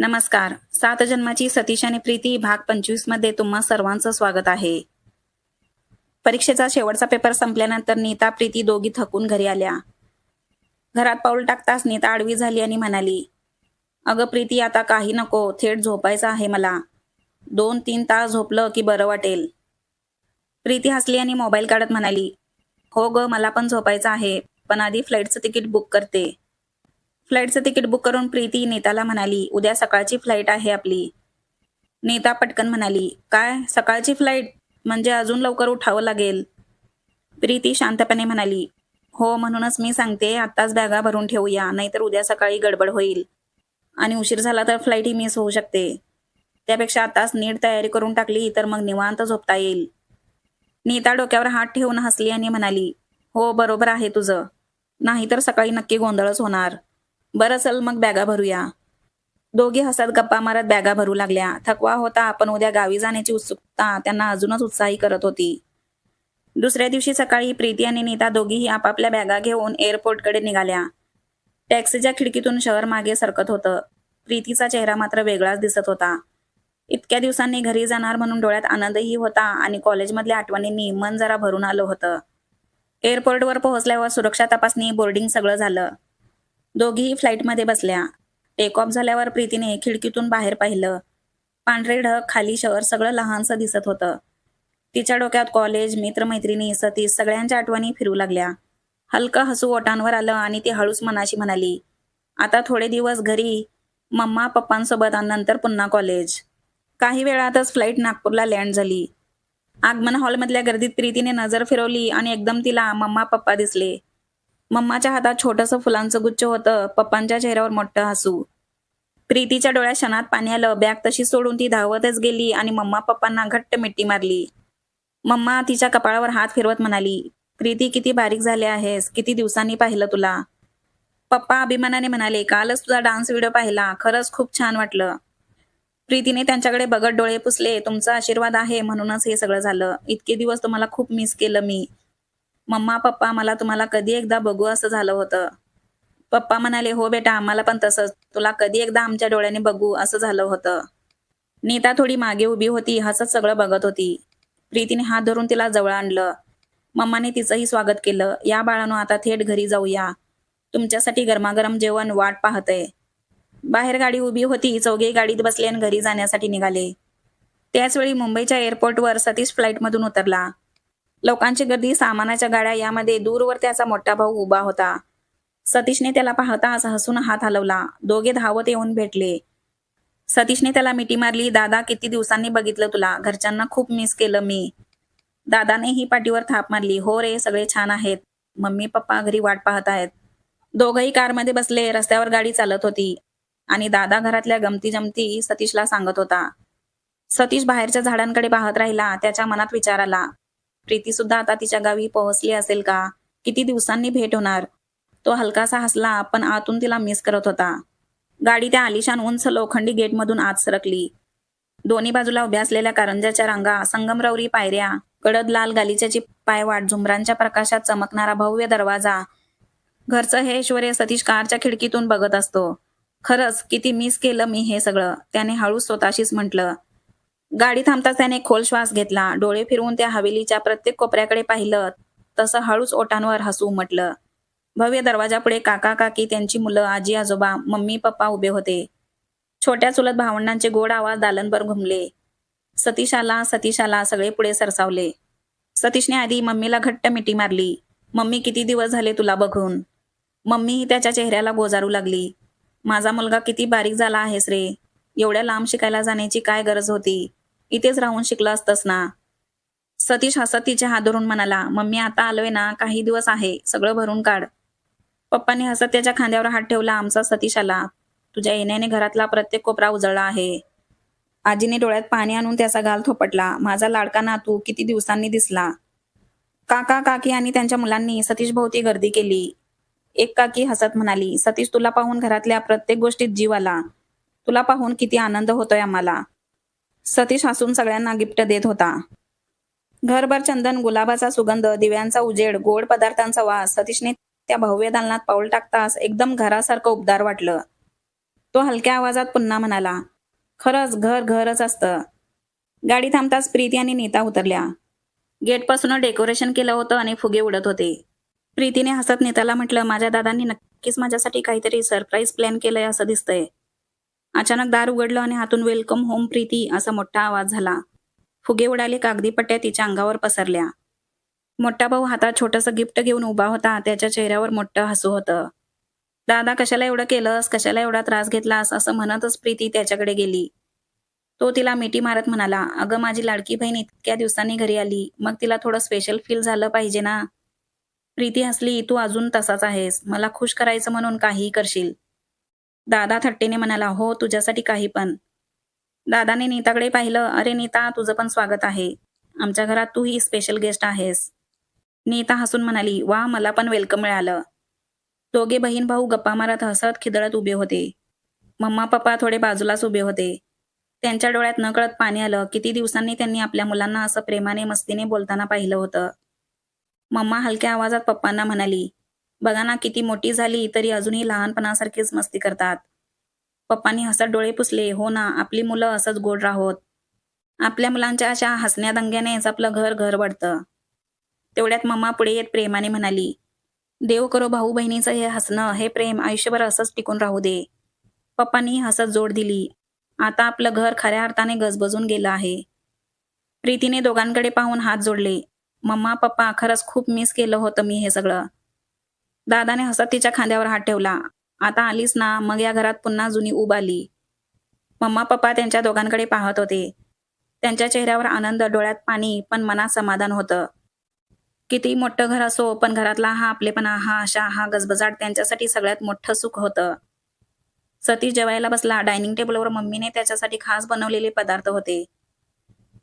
नमस्कार. 7 जन्माची सतीश आणि प्रीती भाग 25 मध्ये तुम्हा सर्वांचं स्वागत आहे. परीक्षेचा शेवटचा पेपर संपल्यानंतर नीता प्रीती दोघी थकून घरी आल्या. घरात पाऊल टाकताच नीता आडवी झाली आणि म्हणाली, "अगं प्रीती, आता काही नको, थेट झोपायचं आहे मला. 2-3 तास झोपलं की बरं वाटेल." प्रीती हसली आणि मोबाईल काढत म्हणाली, "हो ग, मला पण झोपायचं आहे, पण आधी फ्लाईटचं तिकीट बुक करते." फ्लाईटचं तिकीट बुक करून प्रीती नीताला म्हणाली, "उद्या सकाळची फ्लाईट आहे आपली." नीता पटकन म्हणाली, "काय, सकाळची फ्लाईट? म्हणजे अजून लवकर उठावं लागेल." प्रीती शांतपणे म्हणाली, "हो, म्हणूनच मी सांगते, आत्ताच बॅगा भरून ठेवूया, नाहीतर उद्या सकाळी गडबड होईल आणि उशीर झाला तर फ्लाईटही मिस होऊ शकते. त्यापेक्षा आताच नीट तयारी करून टाकली तर मग निवांत झोपता येईल." नीता डोक्यावर हात ठेवून हसली आणि म्हणाली, "हो, बरोबर आहे तुझं. नाहीतर सकाळी नक्की गोंधळच होणार. बरं, चल मग बॅगा भरूया." दोघी हसत गप्पा मारत बॅगा भरू लागल्या. थकवा होता, पण उद्या गावी जाण्याची उत्सुकता त्यांना अजूनच उत्साही करत होती. दुसऱ्या दिवशी सकाळी प्रीती आणि नीता दोघीही आपापल्या बॅगा घेऊन एअरपोर्टकडे निघाल्या. टॅक्सीच्या खिडकीतून शहर मागे सरकत होतं. प्रीतीचा चेहरा मात्र वेगळाच दिसत होता. इतक्या दिवसांनी घरी जाणार म्हणून डोळ्यात आनंदही होता आणि कॉलेजमधल्या आठवणींनी मन जरा भरून आलं होतं. एअरपोर्टवर पोहोचल्यावर सुरक्षा तपासणी, बोर्डिंग सगळं झालं. दोघीही फ्लाईटमध्ये बसल्या. टेक ऑफ झाल्यावर प्रीतीने खिडकीतून बाहेर पाहिलं. पांढरे ढग, खाली शहर, सगळं लहानसं दिसत होतं. तिच्या डोक्यात कॉलेज, मित्रमैत्रिणी, सतीश सगळ्यांच्या आठवणी फिरू लागल्या. हलकं हसू ओठांवर आलं आणि ती हळूच मनाशी म्हणाली, "आता थोडे दिवस घरी, मम्मा पप्पांसोबत आणि नंतर पुन्हा कॉलेज." काही वेळातच फ्लाईट नागपूरला लँड झाली. आगमन हॉलमधल्या गर्दीत प्रीतीने नजर फिरवली आणि एकदम तिला मम्मा पप्पा दिसले. मम्माच्या हातात छोटंसं फुलांचं गुच्छ होतं, पप्पांच्या चेहऱ्यावर मोठं हसू. प्रीतीच्या डोळ्यात क्षणात पाणी आलं. बॅग तशी सोडून ती धावतच गेली आणि मम्मा पप्पांना घट्ट मिठी मारली. मम्मा तिच्या कपाळावर हात फिरवत म्हणाली, "प्रीती, किती बारीक झाली आहेस, किती दिवसांनी पाहिलं तुला." पप्पा अभिमानाने म्हणाले, "कालच तुझा डान्स व्हिडिओ पाहिला, खरंच खूप छान वाटलं." प्रीतीने त्यांच्याकडे बघत डोळे पुसले. "तुमचा आशीर्वाद आहे म्हणूनच हे सगळं झालं. इतके दिवस तुम्हाला खूप मिस केलं मी. मम्मा पप्पा, मला तुम्हाला कधी एकदा बघू असं झालं होतं." पप्पा म्हणाले, "हो बेटा, आम्हाला पण तसंच. तुला कधी एकदा आमच्या डोळ्याने बघू असं झालं होतं." नीता थोडी मागे उभी होती, हसत सगळं बघत होती. प्रीतीने हात धरून तिला जवळ आणलं. मम्माने तिचंही स्वागत केलं. "या बाळांनो, आता थेट घरी जाऊया. तुमच्यासाठी गरमागरम जेवण वाट पाहतंय." बाहेर गाडी उभी होती. चौघे गाडीत बसले आणि घरी जाण्यासाठी निघाले. त्याचवेळी मुंबईच्या एअरपोर्टवर सतीश फ्लाईटमधून उतरला. लोकांची गर्दी, सामानाच्या गाड्या, यामध्ये दूरवर त्याचा मोठा भाऊ उभा होता. सतीशने त्याला पाहताच हसून हात हलवला. दोघे धावत येऊन भेटले. सतीशने त्याला मिठी मारली. "दादा, किती दिवसांनी बघितलं तुला. घरच्यांना खूप मिस केलं मी." दादानेही पाठीवर थाप मारली. "हो रे, सगळे छान आहेत. मम्मी पप्पा घरी वाट पाहत आहेत." दोघंही कारमध्ये बसले. रस्त्यावर गाडी चालत होती आणि दादा घरातल्या गमती-जमती सतीशला सांगत होता. सतीश बाहेरच्या झाडांकडे पाहत राहिला. त्याच्या मनात विचार आला, प्रीती सुद्धा आता तिच्या गावी पोहोचली असेल का? किती दिवसांनी भेट होणार? तो हलकासा हसला, पण आतून तिला मिस करत होता. गाडी त्या आलिशान उंच लोखंडी गेटमधून आत सरकली. दोन्ही बाजूला उभ्या असलेल्या कारंज्याच्या रांगा, संगमरवरी पायऱ्या, गडद लाल गालिच्याची पायवाट, झुंबरांच्या प्रकाशात चमकणारा भव्य दरवाजा. घरचं हे ऐश्वर्य सतीश कारच्या खिडकीतून बघत असतो. "खरंच किती मिस केलं मी हे सगळं," त्याने हळूच स्वतःशीच म्हटलं. गाडी थांबताच त्याने एक खोल श्वास घेतला. डोळे फिरवून त्या हवेलीच्या प्रत्येक कोपऱ्याकडे पाहिलं. तसं हळूच ओठांवर हसू उमटलं. भव्य दरवाजापुढे काका काकी, त्यांची मुलं, आजी आजोबा, मम्मी पप्पा उभे होते. छोट्या चुलत भावंडांचे गोड आवाज दालनभर घुमले. "सतीश आला, सतीश आला." सगळे पुढे सरसावले. सतीशने आधी मम्मीला घट्ट मिठी मारली. "मम्मी, किती दिवस झाले तुला बघून." मम्मीही त्याच्या चेहऱ्याला गोजारू लागली. "माझा मुलगा, किती बारीक झाला आहेस रे. एवढ्या लांब शिकायला जाण्याची काय गरज होती. इथेच राहून शिकला असतंस ना." सतीश हसत तिचे हात धरून म्हणाला, "मम्मी, आता आलोय ना, काही दिवस आहे, सगळं भरून काढ." पप्पांनी हसत त्याच्या खांद्यावर हात ठेवला. "आमचा सतीश आला. तुझ्या येण्याने घरातला प्रत्येक कोपरा उजळला आहे." आजीने डोळ्यात पाणी आणून त्याचा गाल थोपटला. "माझा लाडका नातू, किती दिवसांनी दिसला." काका काकी आणि त्यांच्या मुलांनी सतीशभोवती गर्दी केली. एक काकी हसत म्हणाली, "सतीश, तुला पाहून घरातल्या प्रत्येक गोष्टीत जीव आला. तुला पाहून किती आनंद होतोय आम्हाला." सतीश हसून सगळ्यांना गिफ्ट देत होता. घरभर चंदन, गुलाबाचा सुगंध, दिव्यांचा उजेड, गोड पदार्थांचा वास. सतीशने त्या भव्य दालनात पाऊल टाकताच एकदम घरासारखं उबदार वाटलं. तो हलक्या आवाजात पुन्हा म्हणाला. खरंच घर घरच असतं. गाडी थांबताच प्रीती आणि नीता उतरल्या. गेटपासून डेकोरेशन केलं होतं आणि फुगे उडत होते. प्रीतीने हसत नीताला म्हटलं, माझ्या दादांनी नक्कीच माझ्यासाठी काहीतरी सरप्राईज प्लॅन केलंय असं दिसतंय. अचानक दार उघडलं आणि हातून वेलकम होम प्रीती असा मोठा आवाज झाला. फुगे उडाले, कागदी पट्ट्या तिच्या अंगावर पसरल्या. मोठा भाऊ हातात छोटंसं गिफ्ट घेऊन उभा होता. त्याच्या चेहऱ्यावर मोठं हसू होतं. दादा, कशाला एवढं केलंस, कशाला एवढा त्रास घेतलास, असं म्हणतच प्रीती त्याच्याकडे गेली. तो तिला मिठी मारत म्हणाला, अगं माझी लाडकी बहीण इतक्या दिवसांनी घरी आली, मग तिला थोडं स्पेशल फील झालं पाहिजे ना. प्रीती हसली, तू अजून तसाच आहेस, मला खुश करायचं म्हणून काहीही करशील. दादा थट्टेने म्हणाला, हो तुझ्यासाठी काही पण. दादाने नीताकडे पाहिलं, अरे नीता, तुझं पण स्वागत आहे. आमच्या घरात तू ही स्पेशल गेस्ट आहेस. नीता हसून म्हणाली, वा, मला पण वेलकम मिळालं. दोघे बहीण भाऊ गप्पा मारत हसत खिदळत उभे होते. मम्मा पप्पा थोडे बाजूलाच उभे होते. त्यांच्या डोळ्यात नकळत पाणी आलं. किती दिवसांनी त्यांनी आपल्या मुलांना असं प्रेमाने मस्तीने बोलताना पाहिलं होतं. मम्मा हलक्या आवाजात पप्पांना म्हणाली, बघा ना, किती मोठी झाली तरी अजूनही लहानपणासारखीच मस्ती करतात. पप्पांनी हसत डोळे पुसले. हो ना, आपली मुलं असंच गोड राहोत. आपल्या मुलांच्या अशा हसण्या दंग्यानेच आपलं घर घर वाढतं. तेवढ्यात मम्मा पुढे येत प्रेमाने म्हणाली, देव करो भाऊ बहिणीचं हे हसणं, हे प्रेम आयुष्यभर असंच टिकून राहू दे. पप्पांनी हसत जोड दिली. आता आपलं घर खऱ्या अर्थाने गजबजून गेलं आहे. प्रीतीने दोघांकडे पाहून हात जोडले. मम्मा पप्पा, खरंच खूप मिस केलं होतं मी हे सगळं. दादाने हसत तिच्या खांद्यावर हात ठेवला. आता आलीस ना, मग या घरात पुन्हा जुनी ऊब आली. मम्मा पप्पा त्यांच्या दोघांकडे पाहत होते. त्यांच्या चेहऱ्यावर आनंद, डोळ्यात पाणी, पण मनात समाधान होतं. कितीही मोठं घर असो, पण घरातला हा आपलेपणा, हा आशा, हा गजबजाट त्यांच्यासाठी सगळ्यात मोठं सुख होतं. सतीश जेवायला बसला. डायनिंग टेबलवर मम्मीने त्याच्यासाठी खास बनवलेले पदार्थ होते.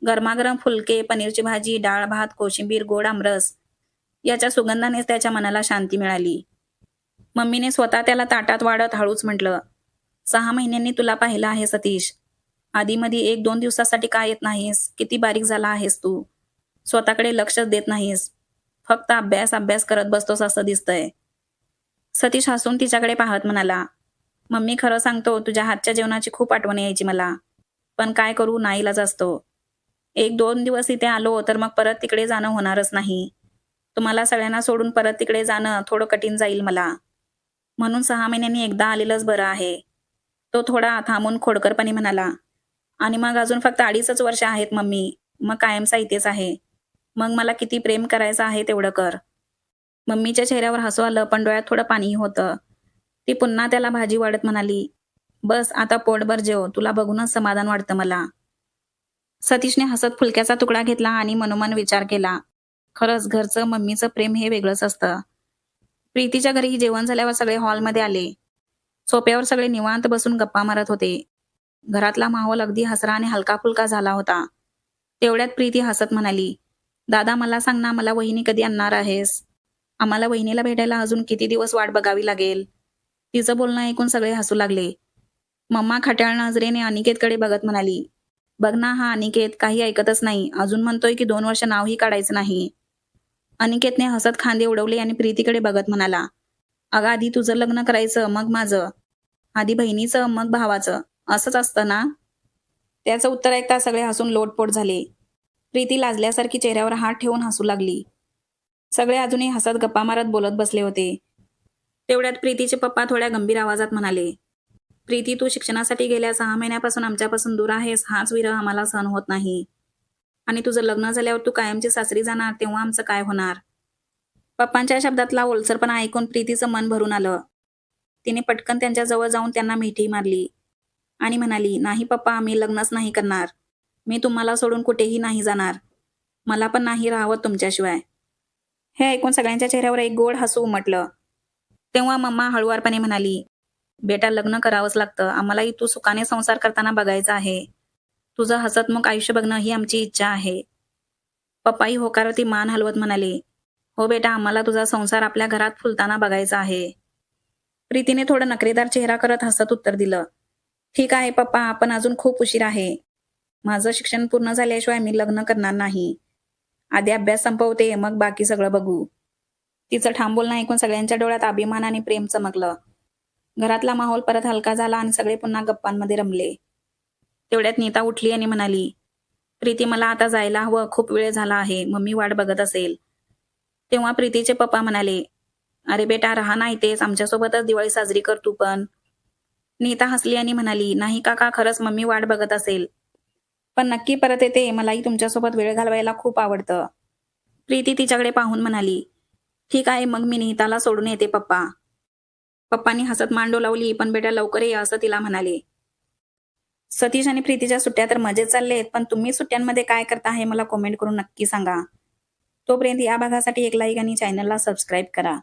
गरमागरम फुलके, पनीरची भाजी, डाळ भात, कोशिंबीर, गोड आमरस. याच्या सुगंधानेच त्याच्या मनाला शांती मिळाली. मम्मीने स्वतः त्याला ताटात वाढत हळूच म्हटलं, 6 महिन्यांनी तुला पाहिलं आहे सतीश. आधीमधी 1-2 दिवसासाठी का येत नाहीस? किती बारीक झाला आहेस तू. स्वतःकडे लक्षच देत नाहीस. फक्त अभ्यास अभ्यास करत बसतोस असं दिसतंय. सतीश हसून तिच्याकडे पाहत म्हणाला, मम्मी खरं सांगतो, तुझ्या हातच्या जेवणाची खूप आठवण यायची मला. पण काय करू, नाईलाज असतो. 1-2 दिवस इथे आलो तर मग परत तिकडे जाणं होणारच नाही. तुम्हाला सगळ्यांना सोडून परत तिकडे जाणं थोडं कठीण जाईल मला. म्हणून 6 महिन्यांनी एकदा आलेलंच बरं आहे. तो थोडा थांबून खोडकरपणे म्हणाला, आणि मग अजून फक्त 2.5च वर्ष आहेत मम्मी. मग कायमचा इथेच आहे. मग मला किती प्रेम करायचं आहे तेवढं कर. मम्मीच्या चेहऱ्यावर हसू आलं, पण डोळ्यात थोडं पाणीही होतं. ती पुन्हा त्याला भाजी वाढत म्हणाली, बस आता पोटभर जेव, तुला बघूनच समाधान वाटतं मला. सतीशने हसत फुलक्याचा तुकडा घेतला आणि मनोमन विचार केला, खरंच घरचं मम्मीचं प्रेम हे वेगळंच असतं. प्रीतीच्या घरी जेवण झाल्यावर सगळे हॉलमध्ये आले. सोप्यावर सगळे निवांत बसून गप्पा मारत होते. घरातला माहोल अगदी हसरा आणि हलका फुलका झाला होता. तेवढ्यात प्रीती हसत म्हणाली, दादा मला सांग ना, मला वहिनी कधी आणणार आहेस? आम्हाला वहिनीला भेटायला अजून किती दिवस वाट बघावी लागेल? तिचं बोलणं ऐकून सगळे हसू लागले. मम्मा खट्याळ नजरेने अनिकेतकडे बघत म्हणाली, बघ ना, हा अनिकेत काही ऐकतच नाही. अजून म्हणतोय की 2 वर्ष नावही काढायचं नाही. अनिकेतने हसत खांदे उडवले आणि प्रीतीकडे बघत म्हणाला, अगं आधी तुझं लग्न करायचं, मग माझं. आधी बहिणीचं, मग भावाचं. असंच असतं ना? त्याचं उत्तर ऐकता सगळे हसून लोटपोट झाले. प्रीती लाजल्यासारखी चेहऱ्यावर हात ठेवून हसू लागली. सगळे अजूनही हसत गप्पा मारत बोलत बसले होते. तेवढ्यात प्रीतीचे पप्पा थोड्या गंभीर आवाजात म्हणाले, प्रीती, तू शिक्षणासाठी गेल्या 6 महिन्यापासून आमच्यापासून दूर आहेस, हाच विरह आम्हाला सहन होत नाही. आणि तुझं लग्न झाल्यावर तू कायमची सासरी जाणार, तेव्हा आमचं काय होणार? पप्पांच्या शब्दातला ओलसरपणा ऐकून प्रीतीचं मन भरून आलं. तिने पटकन त्यांच्या जवळ जाऊन त्यांना मिठी मारली आणि म्हणाली, नाही पप्पा, आम्ही लग्नच नाही करणार. मी तुम्हाला सोडून कुठेही नाही जाणार. मला पण नाही राहावत तुमच्याशिवाय. हे ऐकून सगळ्यांच्या चेहऱ्यावर एक गोड हसू उमटलं. तेव्हा मम्मा हळुवारपणे म्हणाली, बेटा, लग्न करावंच लागतं. आम्हालाही तू सुखाने संसार करताना बघायचा आहे. तुझं हसतमुख आयुष्य बघणं ही आमची इच्छा आहे. पप्पाही होकारार्थी मान हलवत म्हणाले, हो बेटा, आम्हाला तुझा संसार आपल्या घरात फुलताना बघायचा आहे. प्रीतीने थोडं नखरेदार चेहरा करत हसत उत्तर दिलं, ठीक आहे पप्पा, पण अजून खूप उशीर आहे. माझं शिक्षण पूर्ण झाल्याशिवाय मी लग्न करणार नाही. आधी अभ्यास संपवते, मग बाकी सगळं बघू. तिचं ठाम बोलणं ऐकून सगळ्यांच्या डोळ्यात अभिमान आणि प्रेम चमकलं. घरातला माहोल परत हलका झाला आणि सगळे पुन्हा गप्पांमध्ये रमले. तेवढ्यात नीता उठली आणि म्हणाली, प्रीती मला आता जायला हवं, खूप वेळ झाला आहे, मम्मी वाट बघत असेल. तेव्हा प्रीतीचे पप्पा म्हणाले, अरे बेटा राहा ना इथेच, आमच्यासोबतच दिवाळी साजरी कर तू पण. नीता हसली आणि म्हणाली, नाही काका, खरंच मम्मी वाट बघत असेल. पण नक्की परत येते, मलाही तुमच्यासोबत वेळ घालवायला खूप आवडतं. प्रीती तिच्याकडे पाहून म्हणाली, ठीक आहे मग मी नीताला सोडून येते पप्पा. पप्पांनी हसत मान डोलावली, पण बेटा लवकर ये असं तिला म्हणाले. सतीश आणि प्रीतीच्या सुट्ट्या तर मजेत चाललेत, पण तुम्ही सुट्ट्यांमध्ये काय करता हे मला कमेंट करून नक्की सांगा. तोपर्यंत या भागासाठी एक लाईक आणि चॅनलला सबस्क्राईब करा.